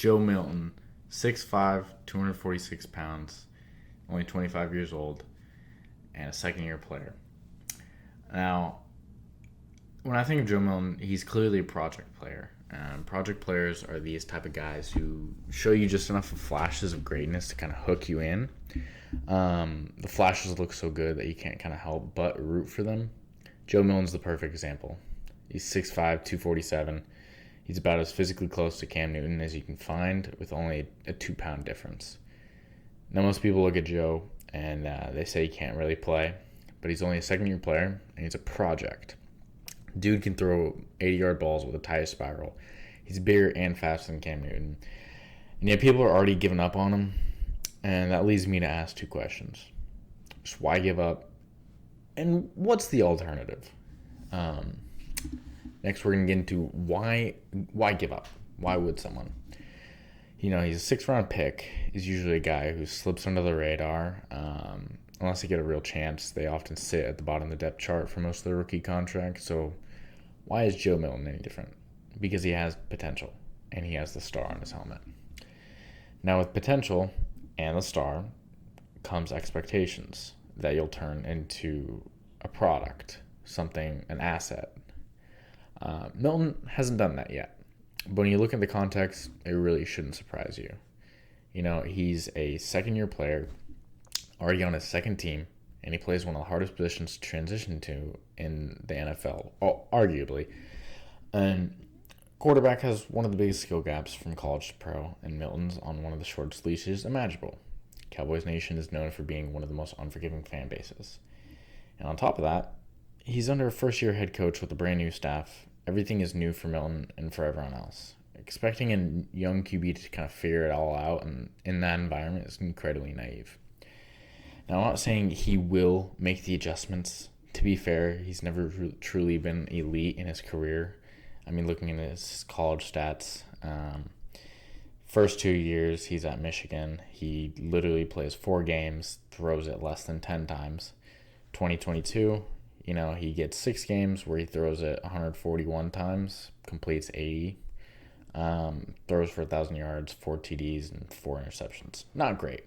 Joe Milton, 6'5", 246 pounds, only 25 years old, and a second-year player. Now, when I think of Joe Milton, he's clearly a project player. Project players are these type of guys who show you just enough of flashes of greatness to kind of hook you in. The flashes look so good that you can't kind of help but root for them. Joe Milton's the perfect example. He's 6'5", 247. He's about as physically close to Cam Newton as you can find, with only a 2-pound difference. Now, most people look at Joe and they say he can't really play, but he's only a second-year player, and he's a project. Dude can throw 80-yard balls with a tire spiral. He's bigger and faster than Cam Newton. And yet people are already giving up on him, and that leads me to ask two questions. Just why give up, and what's the alternative? Next, we're going to get into why give up? Why would someone? He's a 6th-round pick. He's usually a guy who slips under the radar. Unless they get a real chance, they often sit at the bottom of the depth chart for most of their rookie contract. So why is Joe Milton any different? Because he has potential, and he has the star on his helmet. Now, with potential and the star comes expectations that you'll turn into a product, something, an asset. Milton hasn't done that yet. But when you look at the context, it really shouldn't surprise you. He's a second-year player, already on his second team, and he plays one of the hardest positions to transition to in the NFL, arguably. And quarterback has one of the biggest skill gaps from college to pro, and Milton's on one of the shortest leashes imaginable. Cowboys Nation is known for being one of the most unforgiving fan bases. And on top of that, he's under a first-year head coach with a brand new staff. Everything is new for Milton and for everyone else. Expecting a young QB to kind of figure it all out and in that environment is incredibly naive. Now, I'm not saying he will make the adjustments. To be fair, he's never truly been elite in his career. Looking at his college stats, first 2 years he's at Michigan, he literally plays 4 games, throws it less than 10 times. 2022, he gets 6 games where he throws it 141 times, completes 80, throws for 1,000 yards, 4 TDs, and 4 interceptions. Not great.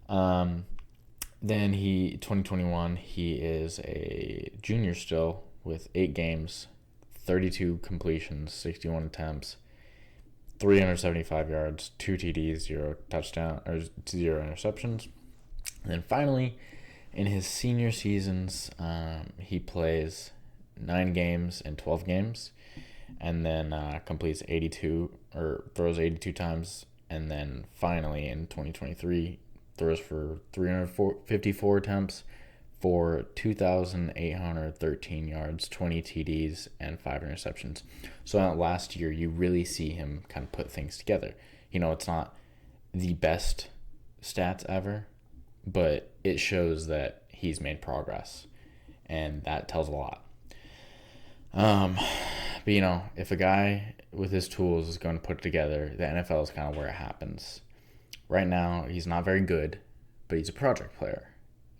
Then 2021, he is a junior still with 8 games, 32 completions, 61 attempts, 375 yards, 2 TDs, 0 interceptions. And then finally, in his senior seasons, he plays 9 games and 12 games, and then completes 82 or throws 82 times, and then finally in 2023 throws for 354 attempts for 2,813 yards, 20 TDs, and 5 interceptions. So that last year, you really see him kind of put things together. It's not the best stats ever, but it shows that he's made progress, and that tells a lot. But if a guy with his tools is going to put it together, the NFL is kind of where it happens. Right now, he's not very good, but he's a project player.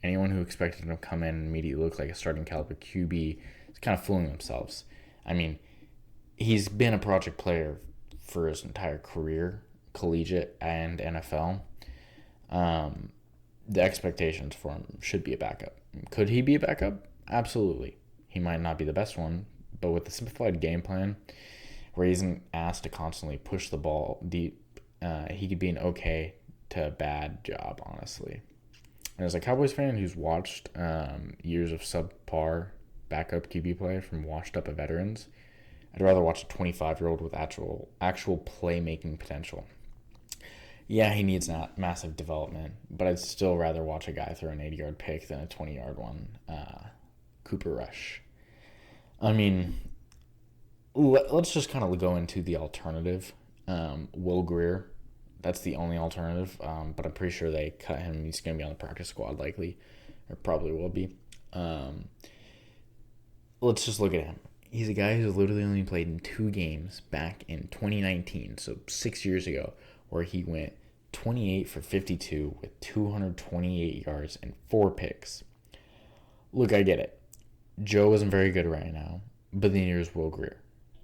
Anyone who expected him to come in and immediately look like a starting caliber QB is kind of fooling themselves. He's been a project player for his entire career, collegiate and NFL. The expectations for him should be a backup. Could he be a backup? Absolutely. He might not be the best one, but with the simplified game plan, where he isn't asked to constantly push the ball deep, he could be an okay to bad job, honestly. And as a Cowboys fan who's watched years of subpar backup QB play from washed-up veterans, I'd rather watch a 25-year-old with actual playmaking potential. Yeah, he needs massive development, but I'd still rather watch a guy throw an 80-yard pick than a 20-yard one. Cooper Rush. Let's just kind of go into the alternative. Will Grier. That's the only alternative, but I'm pretty sure they cut him. He's going to be on the practice squad likely, or probably will be. Let's just look at him. He's a guy who's literally only played in 2 games back in 2019, so 6 years ago, where he went 28 for 52 with 228 yards and 4 picks. Look, I get it. Joe isn't very good right now, but then here's Will Grier.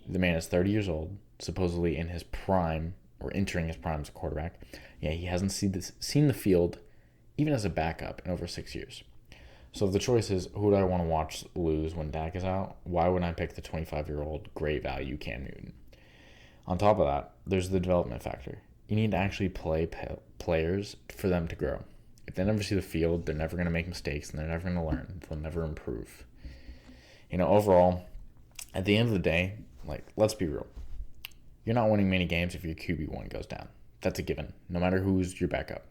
The man is 30 years old, supposedly in his prime or entering his prime as a quarterback. Yeah, he hasn't seen the field, even as a backup, in over 6 years. So if the choice is, who do I want to watch lose when Dak is out, why wouldn't I pick the 25-year-old great value Cam Newton? On top of that, there's the development factor. You need to actually play players for them to grow. If they never see the field, they're never going to make mistakes, and they're never going to learn. They'll never improve. Overall, at the end of the day, let's be real. You're not winning many games if your QB1 goes down. That's a given, no matter who's your backup.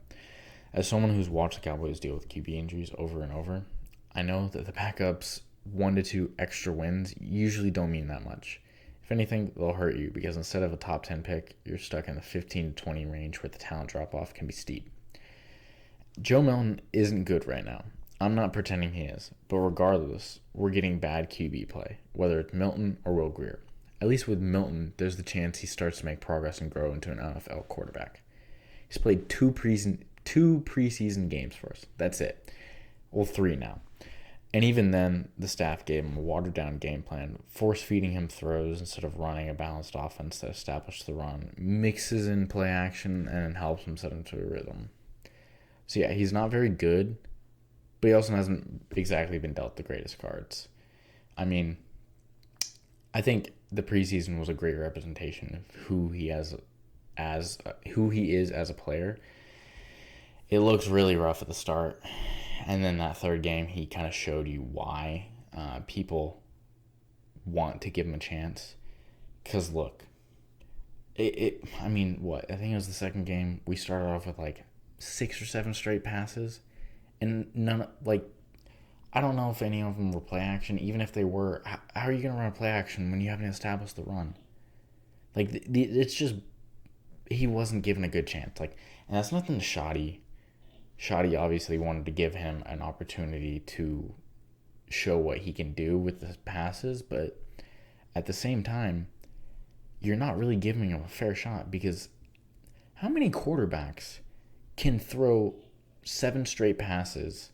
As someone who's watched the Cowboys deal with QB injuries over and over, I know that the backups 1 to 2 extra wins usually don't mean that much. If anything, they'll hurt you because instead of a top 10 pick, you're stuck in the 15 to 20 range where the talent drop-off can be steep. Joe Milton isn't good right now. I'm not pretending he is, but regardless, we're getting bad QB play, whether it's Milton or Will Grier. At least with Milton, there's the chance he starts to make progress and grow into an NFL quarterback. He's played two preseason games for us. That's it. Well, 3 now. And even then, the staff gave him a watered-down game plan, force-feeding him throws instead of running a balanced offense that established the run, mixes in play action, and helps him set into a rhythm. So yeah, he's not very good, but he also hasn't exactly been dealt the greatest cards. I mean, I think the preseason was a great representation of who he is as a player. It looks really rough at the start, and then that third game, he kind of showed you why people want to give him a chance. Because look, I think it was the second game. We started off with 6 or 7 straight passes, and I don't know if any of them were play action. Even if they were, how are you going to run a play action when you haven't established the run? It's just, he wasn't given a good chance. And that's nothing to Shoddy. Shoddy obviously wanted to give him an opportunity to show what he can do with the passes, but at the same time, you're not really giving him a fair shot, because how many quarterbacks can throw 7 straight passes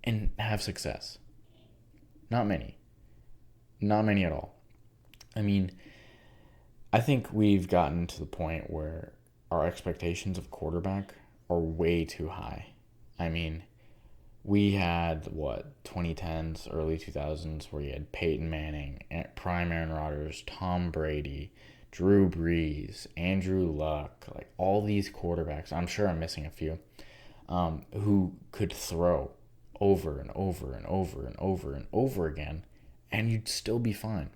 and have success? Not many. Not many at all. I mean, I think we've gotten to the point where our expectations of quarterback are way too high. I mean, we had, 2010s, early 2000s, where you had Peyton Manning, prime Aaron Rodgers, Tom Brady, Drew Brees, Andrew Luck, all these quarterbacks, I'm sure I'm missing a few, who could throw over and over and over and over and over again, and you'd still be fine.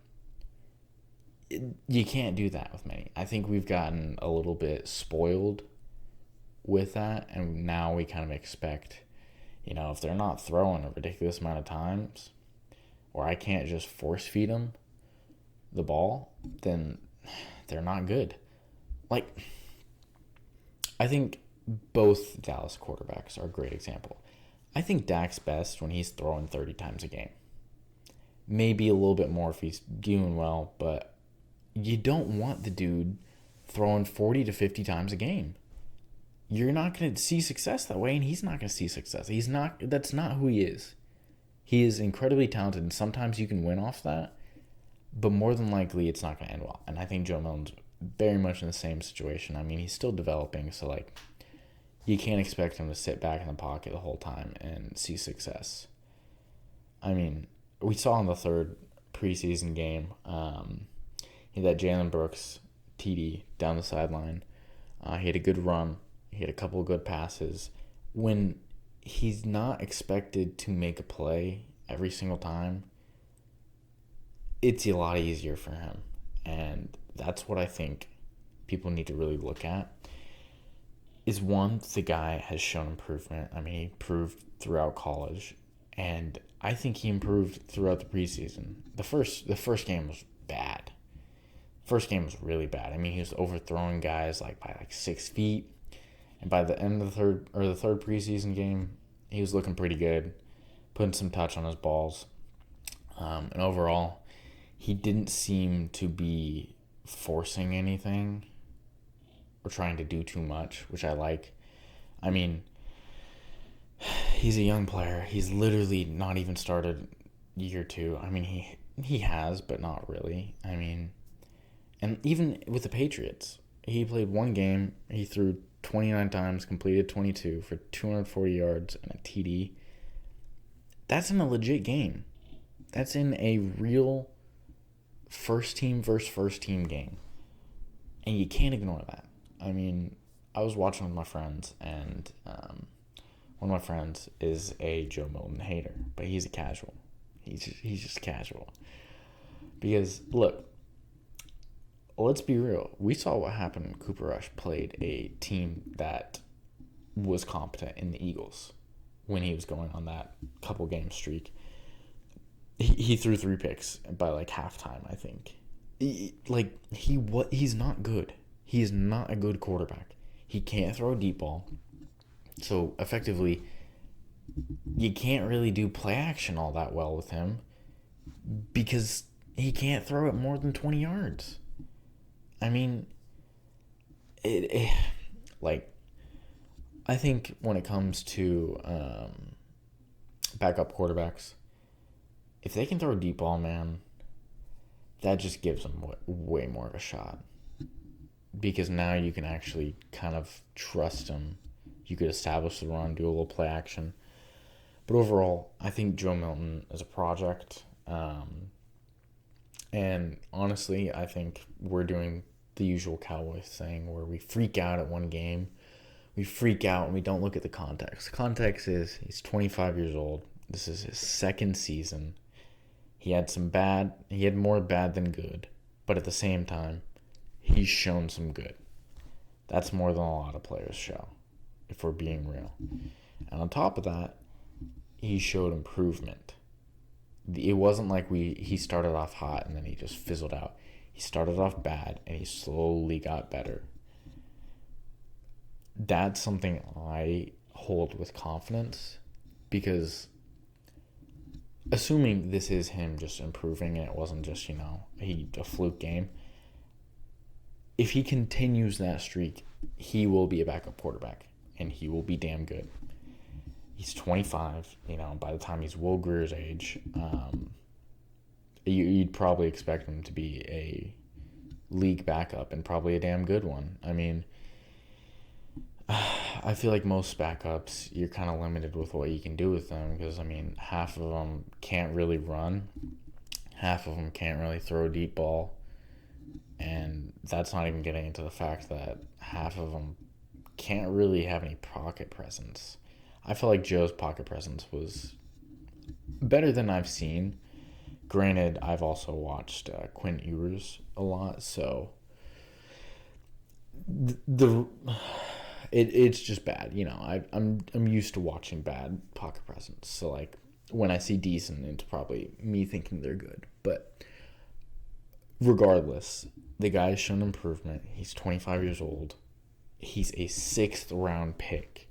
You can't do that with many. I think we've gotten a little bit spoiled with that, and now we kind of expect, if they're not throwing a ridiculous amount of times, or I can't just force feed them the ball, then they're not good. I think both Dallas quarterbacks are a great example. I think Dak's best when he's throwing 30 times a game. Maybe a little bit more if he's doing well, but you don't want the dude throwing 40 to 50 times a game. You're not going to see success that way, and he's not going to see success. That's not who he is. He is incredibly talented, and sometimes you can win off that, but more than likely it's not going to end well. And I think Joe Milton's very much in the same situation. I mean, he's still developing, so you can't expect him to sit back in the pocket the whole time and see success. I mean, we saw in the third preseason game, he had that Jalen Brooks TD down the sideline. He had a good run. He had a couple of good passes. When he's not expected to make a play every single time, it's a lot easier for him. And that's what I think people need to really look at. Is one, the guy has shown improvement. I mean, he improved throughout college, and I think he improved throughout the preseason. The first game was bad. First game was really bad. I mean, he was overthrowing guys by 6 feet. And by the end of the third preseason game, he was looking pretty good, putting some touch on his balls. And overall, he didn't seem to be forcing anything or trying to do too much, which I like. I mean, he's a young player. He's literally not even started year 2. I mean, he has, but not really. I mean, and even with the Patriots, He played one game. He threw 29 times, completed 22 for 240 yards and a TD. That's in a legit game. That's in a real first team versus first team game. And you can't ignore that. I mean, I was watching with my friends, and one of my friends is a Joe Milton hater, but he's a casual. He's just casual. Because, look, let's be real. We saw what happened when Cooper Rush played a team that was competent in the Eagles when he was going on that couple game streak. He threw 3 picks by like halftime, I think. He's not good. He is not a good quarterback. He can't throw a deep ball. So effectively, you can't really do play action all that well with him because he can't throw it more than 20 yards. I mean, I think when it comes to backup quarterbacks, if they can throw a deep ball, man, that just gives them way more of a shot. Because now you can actually kind of trust them. You could establish the run, do a little play action. But overall, I think Joe Milton is a project. And honestly, I think we're doing the usual Cowboys thing where we freak out at one game. We freak out and we don't look at the context. The context is he's 25 years old. This is his second season. He had more bad than good. But at the same time, he's shown some good. That's more than a lot of players show, if we're being real. And on top of that, he showed improvement. It wasn't like he started off hot and then he just fizzled out. He started off bad and he slowly got better. That's something I hold with confidence because assuming this is him just improving and it wasn't just, a fluke game, if he continues that streak, he will be a backup quarterback and he will be damn good. He's 25, by the time he's Will Greer's age, you'd probably expect him to be a league backup and probably a damn good one. I mean, I feel like most backups, you're kind of limited with what you can do with them because, half of them can't really run. Half of them can't really throw a deep ball. And that's not even getting into the fact that half of them can't really have any pocket presence. I feel like Joe's pocket presence was better than I've seen. Granted, I've also watched Quinn Ewers a lot, so it's just bad. I'm used to watching bad pocket presence. So like when I see decent, it's probably me thinking they're good. But regardless, the guy's shown improvement. He's 25 years old. He's a 6th round pick.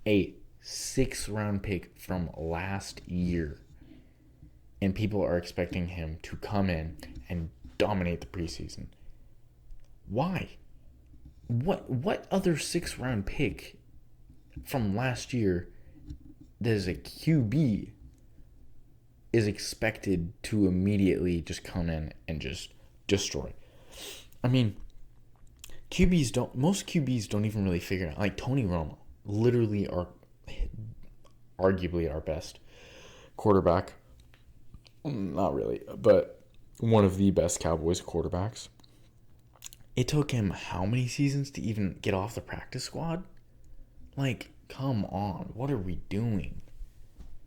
A 6th round pick from last year. And people are expecting him to come in and dominate the preseason. Why? What other 6th round pick from last year that is a QB is expected to immediately just come in and just destroy? Most QBs don't even really figure it out. Like Tony Romo, literally arguably our best quarterback. Not really, but one of the best Cowboys quarterbacks. It took him how many seasons to even get off the practice squad? Like, come on. What are we doing?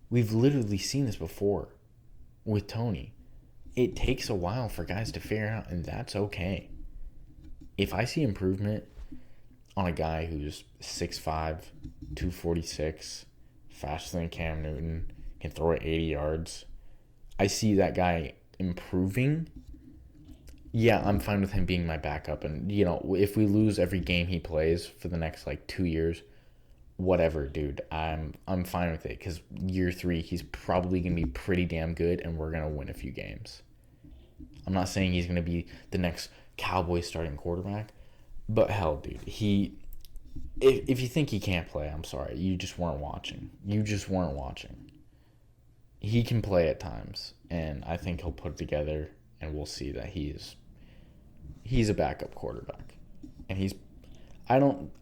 We've literally seen this before with Tony. It takes a while for guys to figure out, and that's okay. If I see improvement on a guy who's 6'5", 246, faster than Cam Newton, can throw it 80 yards, I see that guy improving, yeah, I'm fine with him being my backup. And, if we lose every game he plays for the next, 2 years, whatever, dude. I'm fine with it because year 3, he's probably going to be pretty damn good and we're going to win a few games. I'm not saying he's going to be the next Cowboys starting quarterback, but hell, dude, if you think he can't play, I'm sorry. You just weren't watching. He can play at times, and I think he'll put it together, and we'll see that he's a backup quarterback. and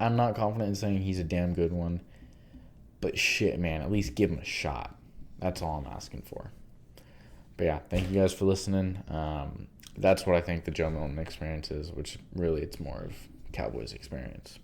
I'm not confident in saying he's a damn good one, but shit, man, at least give him a shot. That's all I'm asking for. But yeah, thank you guys for listening. That's what I think the Joe Milton Experience is, which really it's more of Cowboys experience.